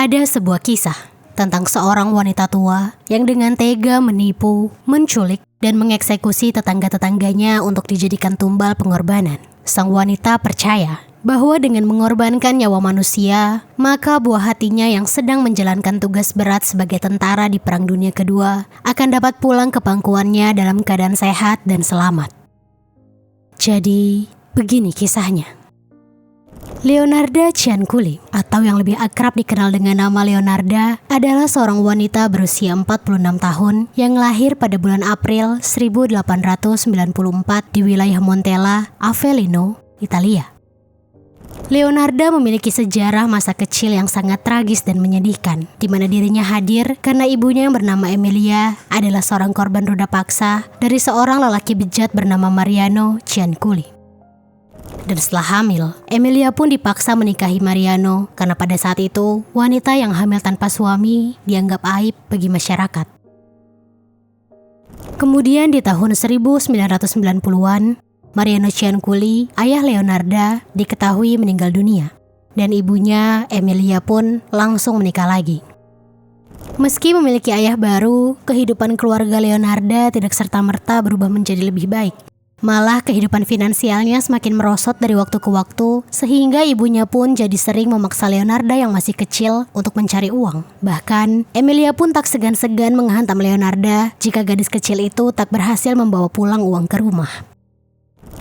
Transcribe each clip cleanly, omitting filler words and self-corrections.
Ada sebuah kisah tentang seorang wanita tua yang dengan tega menipu, menculik, dan mengeksekusi tetangga-tetangganya untuk dijadikan tumbal pengorbanan. Sang wanita percaya bahwa dengan mengorbankan nyawa manusia, maka buah hatinya yang sedang menjalankan tugas berat sebagai tentara di Perang Dunia Kedua akan dapat pulang ke pangkuannya dalam keadaan sehat dan selamat. Jadi, begini kisahnya. Leonarda Cianculi, atau yang lebih akrab dikenal dengan nama Leonarda, adalah seorang wanita berusia 46 tahun yang lahir pada bulan April 1894 di wilayah Montella, Avellino, Italia. Leonarda memiliki sejarah masa kecil yang sangat tragis dan menyedihkan, di mana dirinya hadir karena ibunya yang bernama Emilia adalah seorang korban ruda paksa dari seorang lelaki bejat bernama Mariano Cianculi. Dan setelah hamil, Emilia pun dipaksa menikahi Mariano karena pada saat itu wanita yang hamil tanpa suami dianggap aib bagi masyarakat. Kemudian di tahun 1990-an, Mariano Cianculi, ayah Leonarda, diketahui meninggal dunia. Dan ibunya, Emilia pun langsung menikah lagi. Meski memiliki ayah baru, kehidupan keluarga Leonarda tidak serta-merta berubah menjadi lebih baik. Malah kehidupan finansialnya semakin merosot dari waktu ke waktu, sehingga ibunya pun jadi sering memaksa Leonarda yang masih kecil untuk mencari uang. Bahkan, Emilia pun tak segan-segan menghantam Leonarda jika gadis kecil itu tak berhasil membawa pulang uang ke rumah.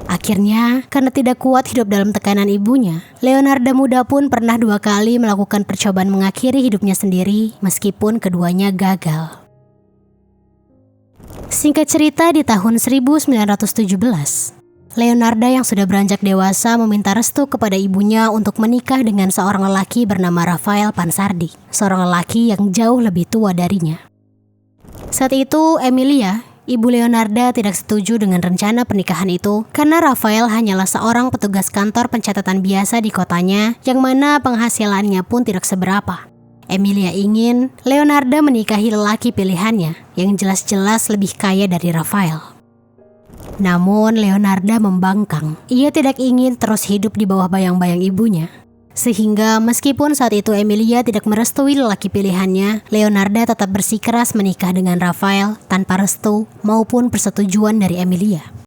Akhirnya, karena tidak kuat hidup dalam tekanan ibunya, Leonarda muda pun pernah 2 kali melakukan percobaan mengakhiri hidupnya sendiri, meskipun keduanya gagal. Singkat cerita, di tahun 1917, Leonarda yang sudah beranjak dewasa meminta restu kepada ibunya untuk menikah dengan seorang lelaki bernama Rafael Pansardi, seorang lelaki yang jauh lebih tua darinya. Saat itu, Emilia, ibu Leonarda, tidak setuju dengan rencana pernikahan itu karena Rafael hanyalah seorang petugas kantor pencatatan biasa di kotanya yang mana penghasilannya pun tidak seberapa. Emilia ingin Leonarda menikahi lelaki pilihannya yang jelas-jelas lebih kaya dari Rafael. Namun Leonarda membangkang. Ia tidak ingin terus hidup di bawah bayang-bayang ibunya. Sehingga meskipun saat itu Emilia tidak merestui lelaki pilihannya, Leonarda tetap bersikeras menikah dengan Rafael tanpa restu maupun persetujuan dari Emilia.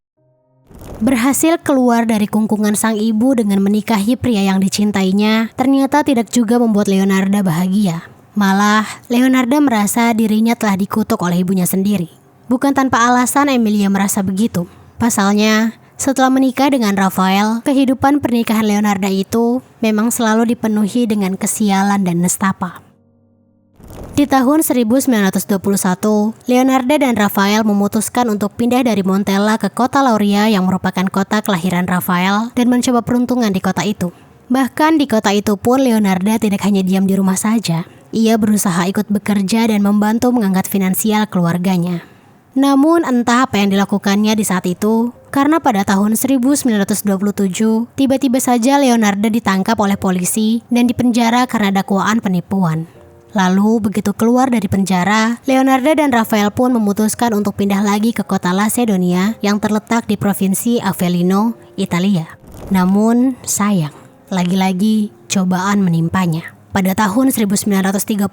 Berhasil keluar dari kungkungan sang ibu dengan menikahi pria yang dicintainya, ternyata tidak juga membuat Leonarda bahagia. Malah, Leonarda merasa dirinya telah dikutuk oleh ibunya sendiri. Bukan tanpa alasan Emilia merasa begitu. Pasalnya, setelah menikah dengan Rafael, kehidupan pernikahan Leonarda itu memang selalu dipenuhi dengan kesialan dan nestapa. Di tahun 1921, Leonarda dan Rafael memutuskan untuk pindah dari Montella ke kota Lauria yang merupakan kota kelahiran Rafael dan mencoba peruntungan di kota itu. Bahkan di kota itu pun Leonarda tidak hanya diam di rumah saja. Ia berusaha ikut bekerja dan membantu mengangkat finansial keluarganya. Namun entah apa yang dilakukannya di saat itu, karena pada tahun 1927, tiba-tiba saja Leonarda ditangkap oleh polisi dan dipenjara karena dakwaan penipuan. Lalu begitu keluar dari penjara, Leonarda dan Rafael pun memutuskan untuk pindah lagi ke kota Lasedonia yang terletak di provinsi Avellino, Italia. Namun sayang, lagi-lagi cobaan menimpanya. Pada tahun 1930,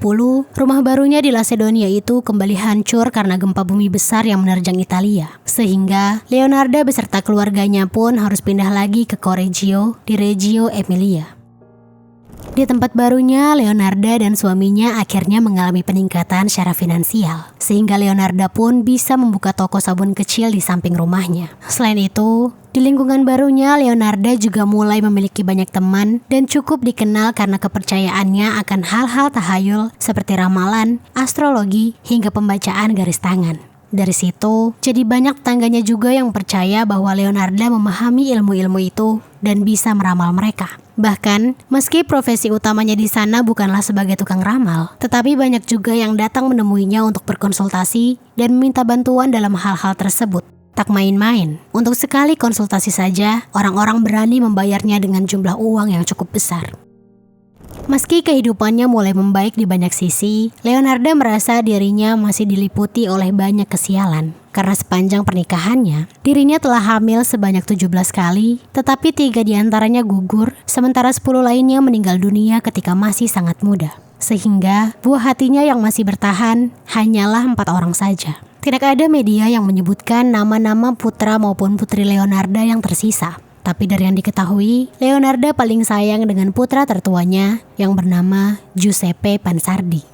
rumah barunya di Lasedonia itu kembali hancur karena gempa bumi besar yang menerjang Italia. Sehingga Leonarda beserta keluarganya pun harus pindah lagi ke Correggio di Reggio Emilia. Di tempat barunya, Leonarda dan suaminya akhirnya mengalami peningkatan secara finansial, sehingga Leonarda pun bisa membuka toko sabun kecil di samping rumahnya. Selain itu, di lingkungan barunya, Leonarda juga mulai memiliki banyak teman dan cukup dikenal karena kepercayaannya akan hal-hal tahayul seperti ramalan, astrologi, hingga pembacaan garis tangan. Dari situ, jadi banyak tetangganya juga yang percaya bahwa Leonarda memahami ilmu-ilmu itu dan bisa meramal mereka. Bahkan, meski profesi utamanya di sana bukanlah sebagai tukang ramal, tetapi banyak juga yang datang menemuinya untuk berkonsultasi dan meminta bantuan dalam hal-hal tersebut. Tak main-main, untuk sekali konsultasi saja, orang-orang berani membayarnya dengan jumlah uang yang cukup besar. Meski kehidupannya mulai membaik di banyak sisi, Leonarda merasa dirinya masih diliputi oleh banyak kesialan. Karena sepanjang pernikahannya, dirinya telah hamil sebanyak 17 kali, tetapi 3 diantaranya gugur, sementara 10 lainnya meninggal dunia ketika masih sangat muda. Sehingga buah hatinya yang masih bertahan hanyalah 4 orang saja. Tidak ada media yang menyebutkan nama-nama putra maupun putri Leonarda yang tersisa. Tapi dari yang diketahui, Leonarda paling sayang dengan putra tertuanya yang bernama Giuseppe Pansardi.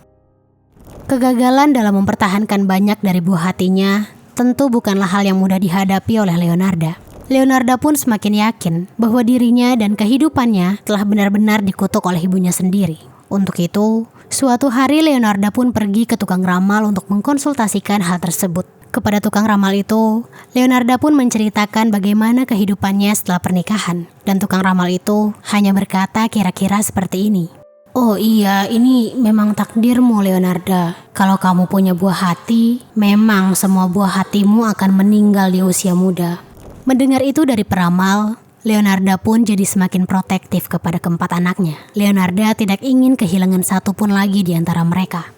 Kegagalan dalam mempertahankan banyak dari buah hatinya tentu bukanlah hal yang mudah dihadapi oleh Leonarda. Leonarda pun semakin yakin bahwa dirinya dan kehidupannya telah benar-benar dikutuk oleh ibunya sendiri. Untuk itu, suatu hari Leonarda pun pergi ke tukang ramal untuk mengkonsultasikan hal tersebut. Kepada tukang ramal itu, Leonarda pun menceritakan bagaimana kehidupannya setelah pernikahan. Dan tukang ramal itu hanya berkata kira-kira seperti ini. Oh iya, ini memang takdirmu Leonarda. Kalau kamu punya buah hati, memang semua buah hatimu akan meninggal di usia muda. Mendengar itu dari peramal, Leonarda pun jadi semakin protektif kepada keempat anaknya. Leonarda tidak ingin kehilangan satu pun lagi di antara mereka.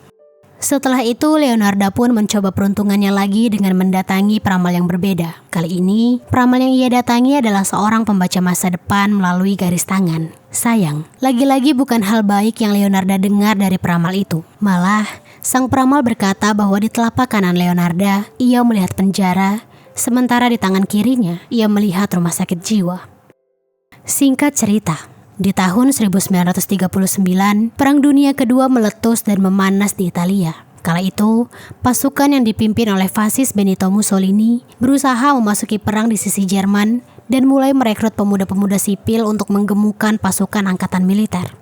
Setelah itu, Leonarda pun mencoba peruntungannya lagi dengan mendatangi peramal yang berbeda. Kali ini, peramal yang ia datangi adalah seorang pembaca masa depan melalui garis tangan. Sayang, lagi-lagi bukan hal baik yang Leonarda dengar dari peramal itu. Malah, sang peramal berkata bahwa di telapak kanan Leonarda, ia melihat penjara, sementara di tangan kirinya, ia melihat rumah sakit jiwa. Singkat cerita, di tahun 1939, Perang Dunia Kedua meletus dan memanas di Italia. Kala itu, pasukan yang dipimpin oleh fasis Benito Mussolini berusaha memasuki perang di sisi Jerman dan mulai merekrut pemuda-pemuda sipil untuk menggemukkan pasukan angkatan militer.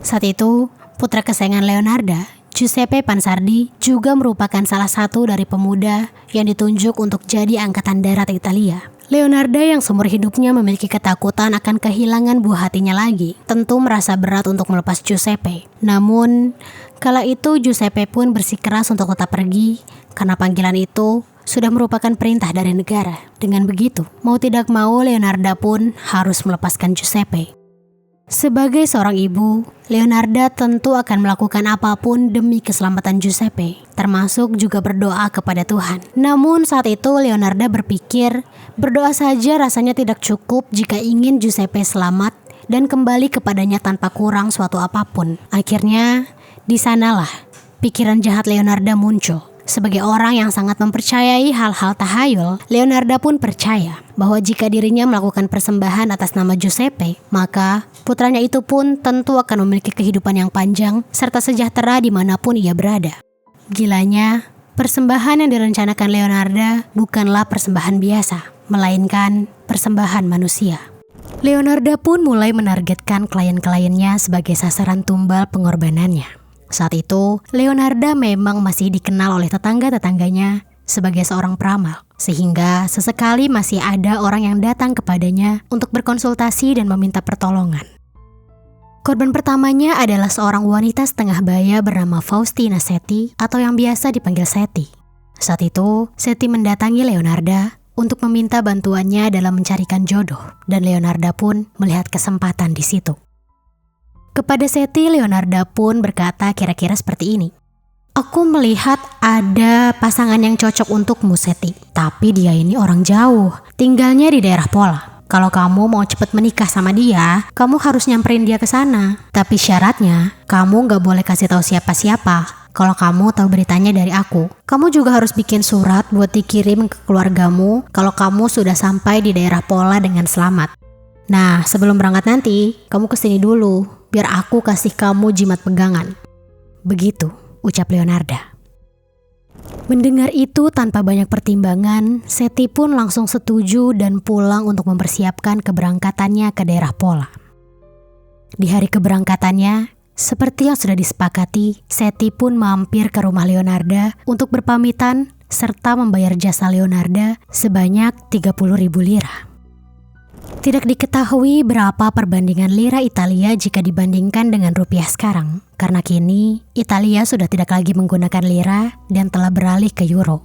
Saat itu, putra kesayangan Leonarda, Giuseppe Pansardi, juga merupakan salah satu dari pemuda yang ditunjuk untuk jadi angkatan darat Italia. Leonarda yang seumur hidupnya memiliki ketakutan akan kehilangan buah hatinya lagi, tentu merasa berat untuk melepas Giuseppe. Namun, kala itu Giuseppe pun bersikeras untuk tetap pergi, karena panggilan itu sudah merupakan perintah dari negara. Dengan begitu, mau tidak mau Leonarda pun harus melepaskan Giuseppe. Sebagai seorang ibu, Leonarda tentu akan melakukan apapun demi keselamatan Giuseppe, termasuk juga berdoa kepada Tuhan. Namun saat itu Leonarda berpikir, berdoa saja rasanya tidak cukup jika ingin Giuseppe selamat dan kembali kepadanya tanpa kurang suatu apapun. Akhirnya, di sanalah pikiran jahat Leonarda muncul. Sebagai orang yang sangat mempercayai hal-hal tahayul, Leonarda pun percaya bahwa jika dirinya melakukan persembahan atas nama Giuseppe, maka putranya itu pun tentu akan memiliki kehidupan yang panjang serta sejahtera dimanapun ia berada. Gilanya, persembahan yang direncanakan Leonarda bukanlah persembahan biasa, melainkan persembahan manusia. Leonarda pun mulai menargetkan klien-kliennya sebagai sasaran tumbal pengorbanannya. Saat itu, Leonarda memang masih dikenal oleh tetangga-tetangganya sebagai seorang peramal, sehingga sesekali masih ada orang yang datang kepadanya untuk berkonsultasi dan meminta pertolongan. Korban pertamanya adalah seorang wanita setengah baya bernama Faustina Setti atau yang biasa dipanggil Setti. Saat itu, Setti mendatangi Leonarda untuk meminta bantuannya dalam mencarikan jodoh, dan Leonarda pun melihat kesempatan di situ. Kepada Setti, Leonarda pun berkata kira-kira seperti ini. Aku melihat ada pasangan yang cocok untukmu, Setti. Tapi dia ini orang jauh, tinggalnya di daerah Pola. Kalau kamu mau cepat menikah sama dia, kamu harus nyamperin dia ke sana. Tapi syaratnya, kamu gak boleh kasih tahu siapa-siapa. Kalau kamu tahu beritanya dari aku. Kamu juga harus bikin surat buat dikirim ke keluargamu kalau kamu sudah sampai di daerah Pola dengan selamat. Nah, sebelum berangkat nanti, kamu kesini dulu, biar aku kasih kamu jimat pegangan. Begitu, ucap Leonarda. Mendengar itu tanpa banyak pertimbangan, Setti pun langsung setuju dan pulang untuk mempersiapkan keberangkatannya ke daerah Pola. Di hari keberangkatannya, seperti yang sudah disepakati, Setti pun mampir ke rumah Leonarda untuk berpamitan serta membayar jasa Leonarda sebanyak 30.000 lira. Tidak diketahui berapa perbandingan lira Italia jika dibandingkan dengan rupiah sekarang, karena kini Italia sudah tidak lagi menggunakan lira dan telah beralih ke euro.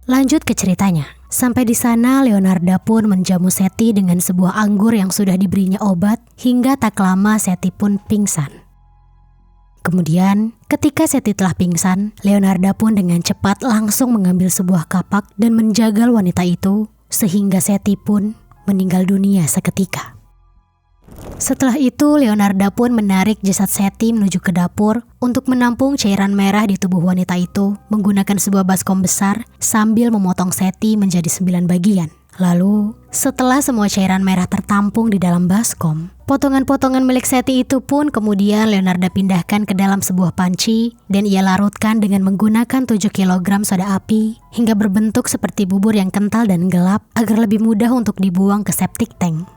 Lanjut ke ceritanya. Sampai di sana Leonarda pun menjamu Setti dengan sebuah anggur yang sudah diberinya obat, hingga tak lama Setti pun pingsan. Kemudian, ketika Setti telah pingsan, Leonarda pun dengan cepat langsung mengambil sebuah kapak dan menjagal wanita itu, sehingga Setti pun meninggal dunia seketika. Setelah itu, Leonarda pun menarik jasad Setty menuju ke dapur untuk menampung cairan merah di tubuh wanita itu menggunakan sebuah baskom besar sambil memotong Setty menjadi 9 bagian. Lalu, setelah semua cairan merah tertampung di dalam baskom, potongan-potongan milik Setty itu pun kemudian Leonarda pindahkan ke dalam sebuah panci dan ia larutkan dengan menggunakan 7 kg soda api hingga berbentuk seperti bubur yang kental dan gelap agar lebih mudah untuk dibuang ke septic tank.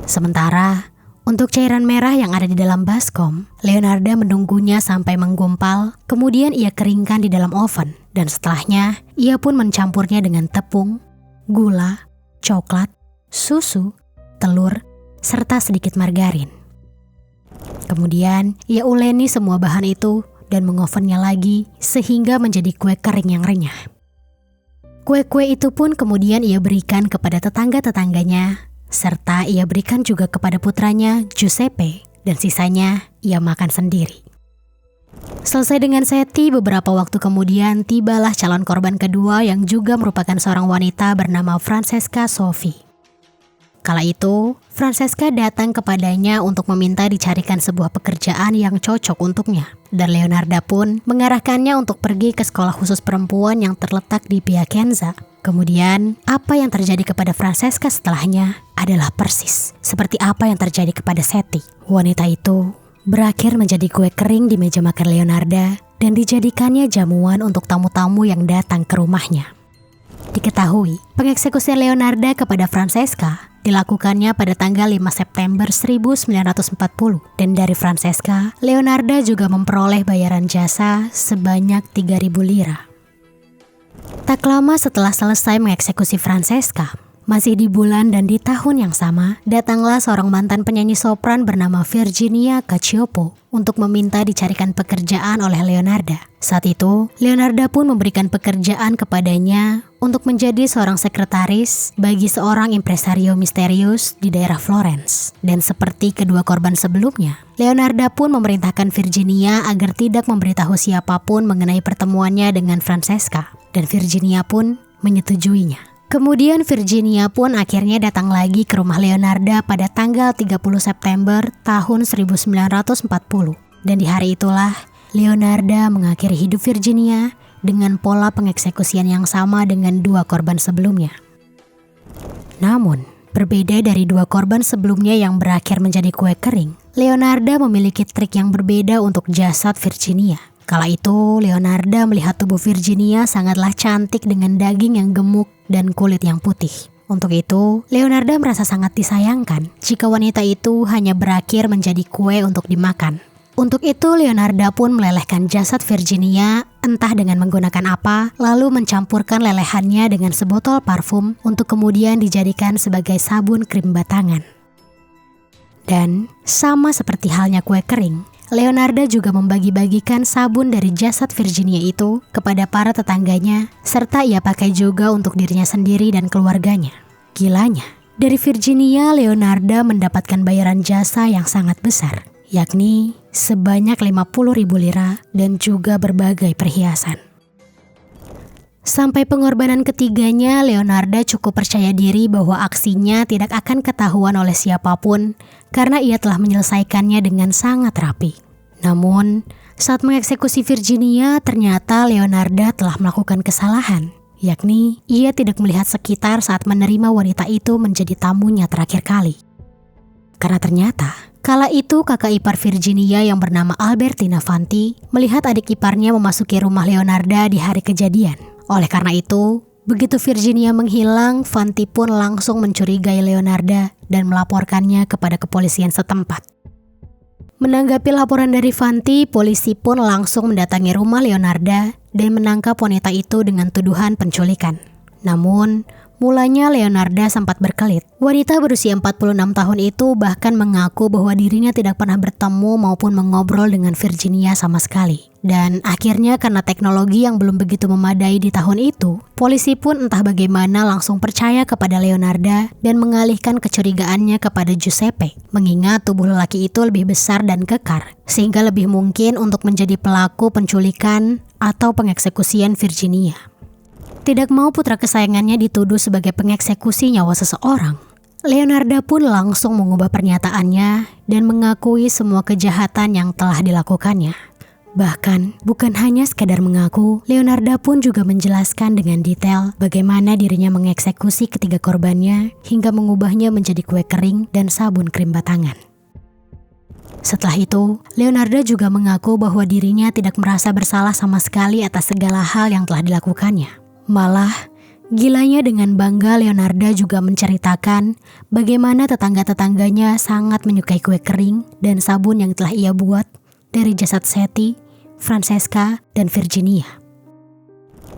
Sementara, untuk cairan merah yang ada di dalam baskom, Leonarda menunggunya sampai menggumpal, kemudian ia keringkan di dalam oven, dan setelahnya ia pun mencampurnya dengan tepung, gula, coklat, susu, telur, serta sedikit margarin. Kemudian ia uleni semua bahan itu dan mengovennya lagi sehingga menjadi kue kering yang renyah. Kue-kue itu pun kemudian ia berikan kepada tetangga-tetangganya, serta ia berikan juga kepada putranya Giuseppe, dan sisanya ia makan sendiri. Selesai dengan Setty, beberapa waktu kemudian tibalah calon korban kedua yang juga merupakan seorang wanita bernama Francesca Sophie. Kala itu, Francesca datang kepadanya untuk meminta dicarikan sebuah pekerjaan yang cocok untuknya. Dan Leonarda pun mengarahkannya untuk pergi ke sekolah khusus perempuan yang terletak di Piacenza. Kemudian, apa yang terjadi kepada Francesca setelahnya adalah persis seperti apa yang terjadi kepada Setty. Wanita itu berakhir menjadi kue kering di meja makan Leonarda dan dijadikannya jamuan untuk tamu-tamu yang datang ke rumahnya. Diketahui, pengeksekusian Leonarda kepada Francesca dilakukannya pada tanggal 5 September 1940 dan dari Francesca, Leonarda juga memperoleh bayaran jasa sebanyak 3.000 lira. Tak lama setelah selesai mengeksekusi Francesca, masih di bulan dan di tahun yang sama, datanglah seorang mantan penyanyi sopran bernama Virginia Cacioppo untuk meminta dicarikan pekerjaan oleh Leonarda. Saat itu, Leonarda pun memberikan pekerjaan kepadanya untuk menjadi seorang sekretaris bagi seorang impresario misterius di daerah Florence. Dan seperti kedua korban sebelumnya, Leonarda pun memerintahkan Virginia agar tidak memberitahu siapapun mengenai pertemuannya dengan Francesca. Dan Virginia pun menyetujuinya. Kemudian Virginia pun akhirnya datang lagi ke rumah Leonarda pada tanggal 30 September tahun 1940. Dan di hari itulah Leonarda mengakhiri hidup Virginia dengan pola pengeksekusian yang sama dengan dua korban sebelumnya. Namun, berbeda dari dua korban sebelumnya yang berakhir menjadi kue kering, Leonarda memiliki trik yang berbeda untuk jasad Virginia. Kala itu, Leonarda melihat tubuh Virginia sangatlah cantik dengan daging yang gemuk dan kulit yang putih. Untuk itu, Leonarda merasa sangat disayangkan jika wanita itu hanya berakhir menjadi kue untuk dimakan. Untuk itu, Leonarda pun melelehkan jasad Virginia entah dengan menggunakan apa, lalu mencampurkan lelehannya dengan sebotol parfum untuk kemudian dijadikan sebagai sabun krim batangan. Dan sama seperti halnya kue kering, Leonarda juga membagi-bagikan sabun dari jasad Virginia itu kepada para tetangganya, serta ia pakai juga untuk dirinya sendiri dan keluarganya. Gilanya, dari Virginia, Leonarda mendapatkan bayaran jasa yang sangat besar, yakni sebanyak 50.000 lira dan juga berbagai perhiasan. Sampai pengorbanan ketiganya, Leonarda cukup percaya diri bahwa aksinya tidak akan ketahuan oleh siapapun karena ia telah menyelesaikannya dengan sangat rapi. Namun, saat mengeksekusi Virginia, ternyata Leonarda telah melakukan kesalahan, yakni ia tidak melihat sekitar saat menerima wanita itu menjadi tamunya terakhir kali. Karena ternyata, kala itu kakak ipar Virginia yang bernama Albertina Fanti melihat adik iparnya memasuki rumah Leonarda di hari kejadian. Oleh karena itu, begitu Virginia menghilang, Fanti pun langsung mencurigai Leonarda dan melaporkannya kepada kepolisian setempat. Menanggapi laporan dari Fanti, polisi pun langsung mendatangi rumah Leonarda dan menangkap wanita itu dengan tuduhan penculikan. Namun, mulanya Leonarda sempat berkelit. Wanita berusia 46 tahun itu bahkan mengaku bahwa dirinya tidak pernah bertemu maupun mengobrol dengan Virginia sama sekali. Dan akhirnya karena teknologi yang belum begitu memadai di tahun itu, polisi pun entah bagaimana langsung percaya kepada Leonarda dan mengalihkan kecurigaannya kepada Giuseppe, mengingat tubuh lelaki itu lebih besar dan kekar, sehingga lebih mungkin untuk menjadi pelaku penculikan atau pengeksekusian Virginia. Tidak mau putra kesayangannya dituduh sebagai pengeksekusi nyawa seseorang, Leonarda pun langsung mengubah pernyataannya dan mengakui semua kejahatan yang telah dilakukannya. Bahkan, bukan hanya sekadar mengaku, Leonarda pun juga menjelaskan dengan detail bagaimana dirinya mengeksekusi ketiga korbannya hingga mengubahnya menjadi kue kering dan sabun krim batangan. Setelah itu, Leonarda juga mengaku bahwa dirinya tidak merasa bersalah sama sekali atas segala hal yang telah dilakukannya. Malah, gilanya dengan bangga Leonarda juga menceritakan bagaimana tetangga-tetangganya sangat menyukai kue kering dan sabun yang telah ia buat dari jasad Seti, Francesca, dan Virginia.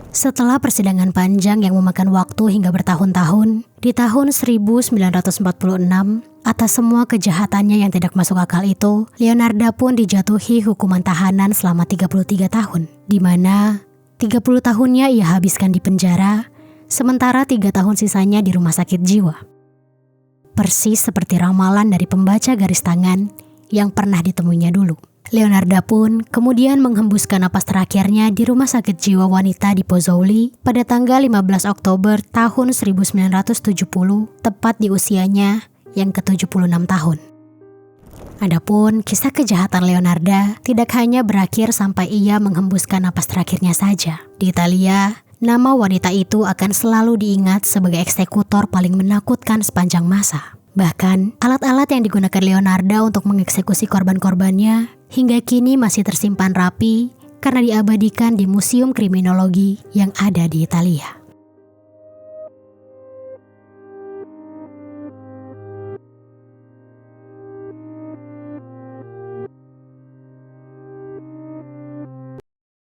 Setelah persidangan panjang yang memakan waktu hingga bertahun-tahun, di tahun 1946, atas semua kejahatannya yang tidak masuk akal itu, Leonarda pun dijatuhi hukuman tahanan selama 33 tahun, di mana 30 tahunnya ia habiskan di penjara, sementara 3 tahun sisanya di rumah sakit jiwa. Persis seperti ramalan dari pembaca garis tangan yang pernah ditemuinya dulu. Leonarda pun kemudian menghembuskan napas terakhirnya di rumah sakit jiwa wanita di Pozzuoli pada tanggal 15 Oktober tahun 1970, tepat di usianya yang ke-76 tahun. Adapun kisah kejahatan Leonarda tidak hanya berakhir sampai ia menghembuskan napas terakhirnya saja. Di Italia, nama wanita itu akan selalu diingat sebagai eksekutor paling menakutkan sepanjang masa. Bahkan, alat-alat yang digunakan Leonarda untuk mengeksekusi korban-korbannya hingga kini masih tersimpan rapi karena diabadikan di Museum Kriminologi yang ada di Italia.